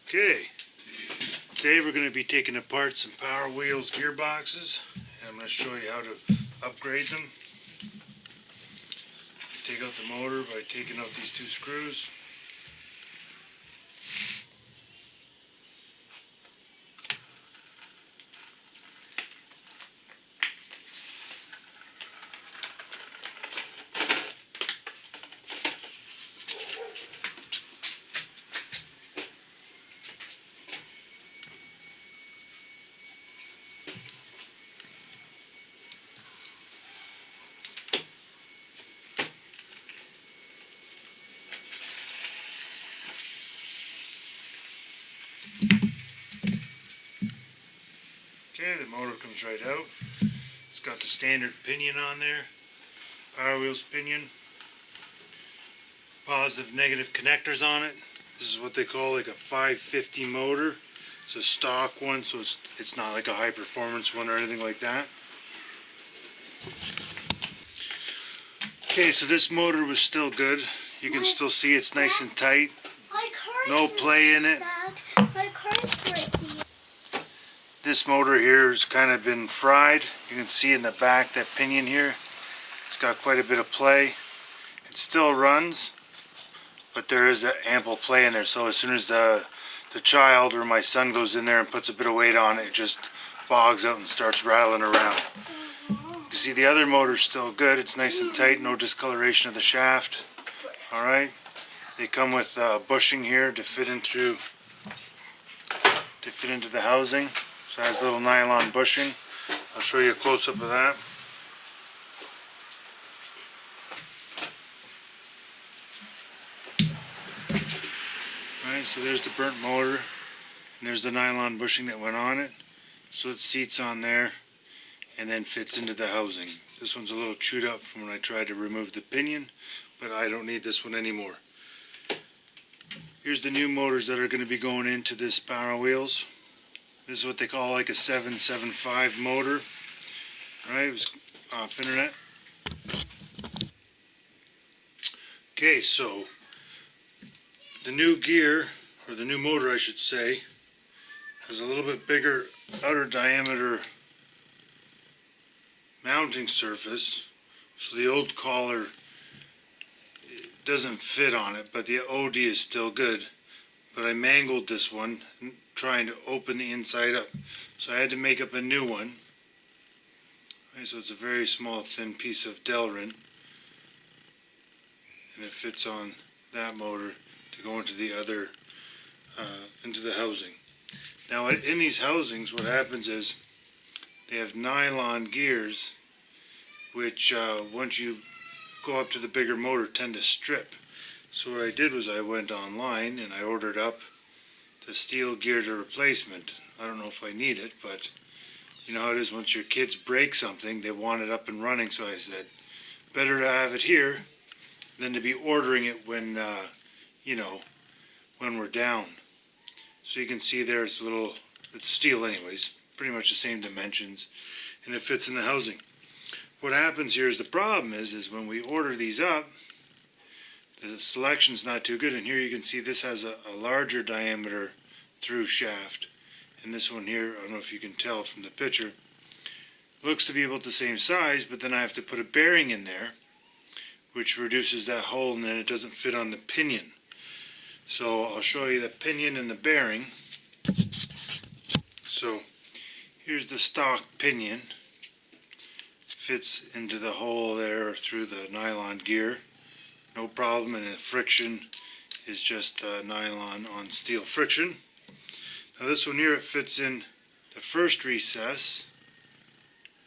Okay, today we're going to be taking apart some Power Wheels gearboxes, and I'm going to show you how to upgrade them. Take out the motor by taking out these two screws. Okay, the motor comes right out. It's got the standard pinion on there, Power Wheels pinion. Positive, negative connectors on it. This is what they call like a 550 motor. It's a stock one, so it's not like a high performance one or anything like that. Okay, so this motor was still good. You can still see it's nice and tight. No play in it. This motor here has kind of been fried. You can see in the back that pinion here. It's got quite a bit of play. It still runs, but there is ample play in there. So as soon as the child or my son goes in there and puts a bit of weight on it, it just bogs out and starts rattling around. You see the other motor's still good. It's nice and tight, no discoloration of the shaft. Alright. They come with bushing here to fit into the housing. So it has a little nylon bushing. I'll show you a close-up of that. Alright, so there's the burnt motor, and there's the nylon bushing that went on it. So it seats on there and then fits into the housing. This one's a little chewed up from when I tried to remove the pinion, but I don't need this one anymore. Here's the new motors that are going to be going into this Power Wheels. This is what they call like a 775 motor. Alright, it was off internet. Okay, so the new gear, or the new motor I should say, has a little bit bigger outer diameter mounting surface. So the old collar doesn't fit on it, but the OD is still good. But I mangled this one trying to open the inside up, so I had to make up a new one. Okay, so it's a very small thin piece of Delrin, and it fits on that motor to go into the other into the housing. Now in these housings, what happens is they have nylon gears, which once you go up to the bigger motor tend to strip. So what I did was I went online and I ordered up the steel gear to replacement. I don't know if I need it, but you know how it is once your kids break something, they want it up and running. So I said, better to have it here than to be ordering it when, you know, when we're down. So you can see there it's steel anyways, pretty much the same dimensions, and it fits in the housing. What happens here is the problem is when we order these up, the selection's not too good, and here you can see this has a larger diameter through shaft, and this one here, I don't know if you can tell from the picture, looks to be about the same size, but then I have to put a bearing in there which reduces that hole, and then it doesn't fit on the pinion. So I'll show you the pinion and the bearing. So here's the stock pinion, fits into the hole there through the nylon gear. No problem, and the friction is just nylon on steel friction. Now this one here, it fits in the first recess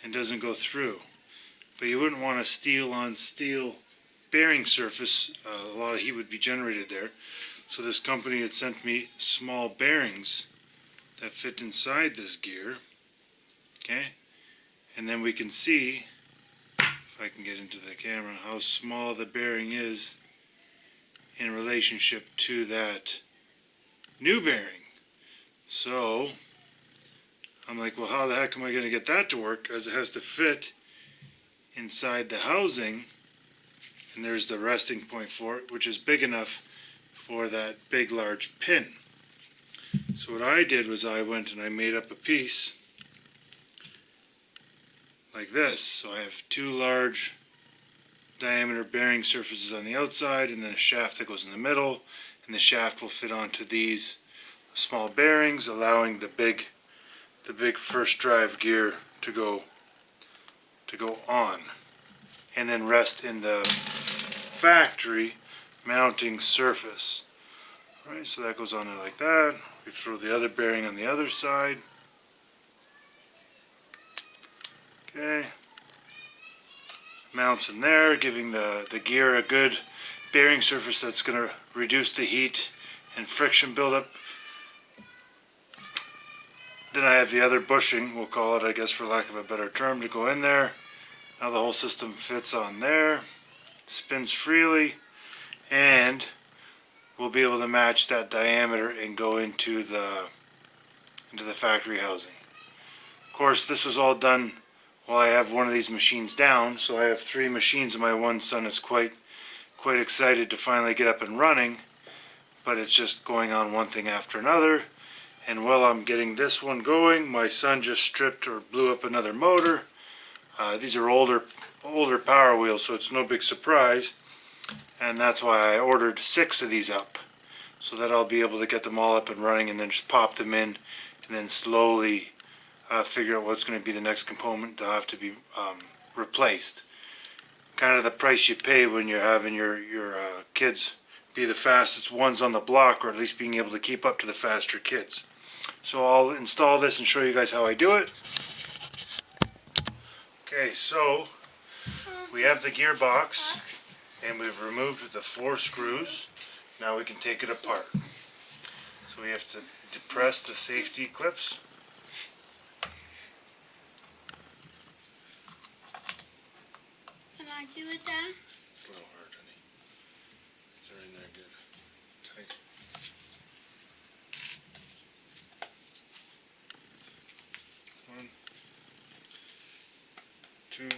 and doesn't go through. But you wouldn't want a steel on steel bearing surface. A lot of heat would be generated there. So this company had sent me small bearings that fit inside this gear. Okay, and then we can see, if I can get into the camera, how small the bearing is in relationship to that new bearing. So I'm like, well, how the heck am I going to get that to work, as it has to fit inside the housing, and there's the resting point for it, which is big enough for that big large pin. So what I did was I went and I made up a piece like this. So I have two large diameter bearing surfaces on the outside and then a shaft that goes in the middle, and the shaft will fit onto these small bearings, allowing the big first drive gear to go on and then rest in the factory mounting surface. Alright, so that goes on there like that. We throw the other bearing on the other side. Okay. Mounts in there, giving the gear a good bearing surface that's going to reduce the heat and friction buildup. Then I have the other bushing, we'll call it, I guess for lack of a better term, to go in there. Now the whole system fits on there, spins freely, and we'll be able to match that diameter and go into the factory housing. Of course, this was all done while I have one of these machines down, so I have 3 machines and my one son is quite excited to finally get up and running, but it's just going on one thing after another. And while I'm getting this one going, my son just stripped or blew up another motor. These are older Power Wheels, so it's no big surprise. And that's why I ordered 6 of these up, so that I'll be able to get them all up and running and then just pop them in and then slowly figure out what's going to be the next component that'll have to be replaced. Kind of the price you pay when you're having your kids be the fastest ones on the block, or at least being able to keep up to the faster kids. So I'll install this and show you guys how I do it. Okay, so we have the gearbox and we've removed the 4 screws. Now we can take it apart. So we have to depress the safety clips. Can I do it, Dad? It's a little hard, honey. They're in there good. Tight. One, 2, 3.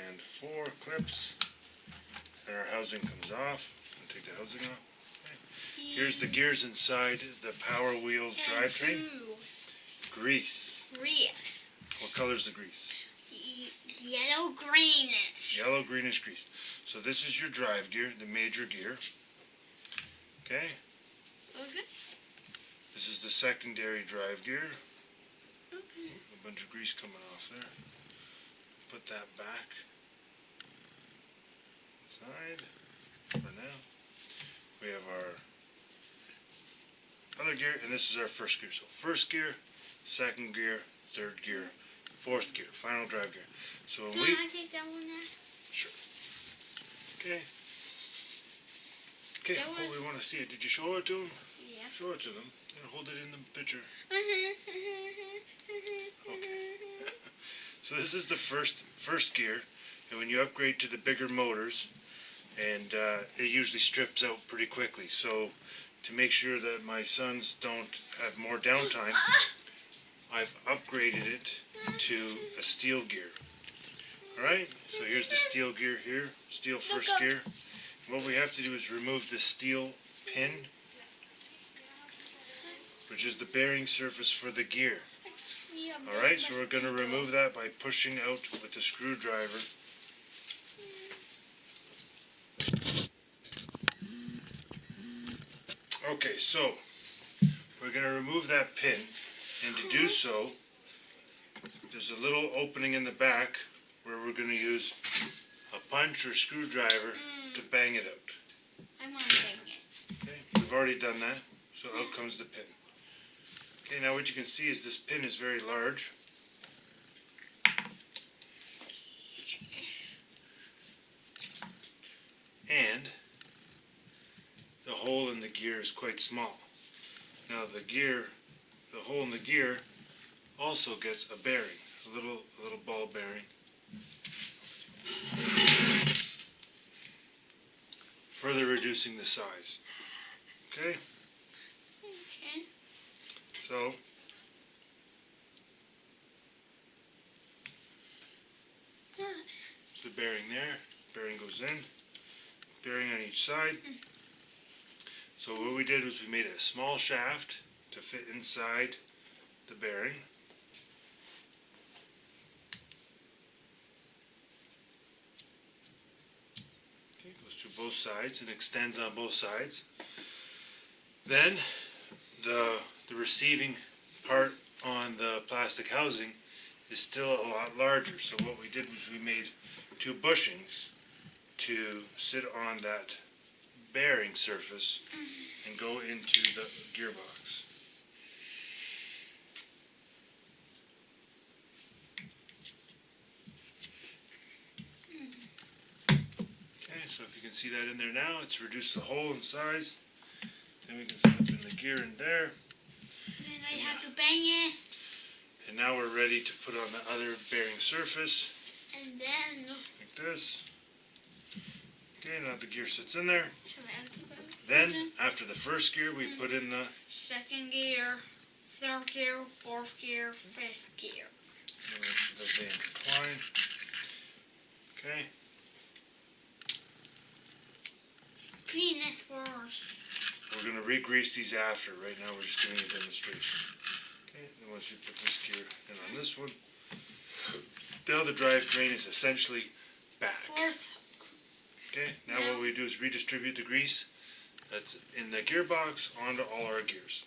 And 4 clips. And our housing comes off. I'll take the housing off. Okay. Here's the gears inside the Power Wheels drivetrain. Grease. Grease. What color's the grease? Yellow greenish. Yellow greenish grease. So this is your drive gear, the major gear. Okay. Okay. This is the secondary drive gear. Okay. A bunch of grease coming off there. Put that back inside for now. We have our other gear, and this is our first gear. So first gear, second gear, third gear, fourth gear, final drive gear. So when Can I take that one there? Sure. Okay. Okay, oh, we want to see it. Did you show it to them? Yeah. Show it to them. And hold it in the picture. Okay. So this is the first gear, and when you upgrade to the bigger motors, and it usually strips out pretty quickly. So to make sure that my sons don't have more downtime, I've upgraded it to a steel gear. Alright, so here's the steel gear here, steel first gear. What we have to do is remove the steel pin, which is the bearing surface for the gear. Alright, so we're going to remove that by pushing out with the screwdriver. Okay, so we're going to remove that pin, and to do so, there's a little opening in the back where we're going to use a punch or screwdriver to bang it out. I want to bang it. Okay, we've already done that, so out comes the pin. Okay, now what you can see is this pin is very large. And the hole in the gear is quite small. Now the hole in the gear also gets a bearing, a little ball bearing. Further reducing the size. Okay? Okay. So the bearing there, bearing goes in, bearing on each side. So what we did was we made a small shaft to fit inside the bearing. Okay, goes to both sides and extends on both sides. Then the receiving part on the plastic housing is still a lot larger. So what we did was we made two bushings to sit on that bearing surface and go into the gearbox. Okay, so if you can see that in there now, it's reduced the hole in size. Then we can slip in the gear in there. Then I have to bang it. And now we're ready to put on the other bearing surface, And then. like this. Okay, now the gear sits in there. Should I empty both? Then, after the first gear, we put in the, Second gear, third gear, fourth gear, fifth gear. make sure that they intertwine. Okay, Clean it first. we're going to re-grease these after. Right now we're just doing a demonstration. Okay, and once you put this gear in on this one, now the drivetrain is essentially back. Fourth. Okay, now what we do is redistribute the grease that's in the gearbox onto all our gears.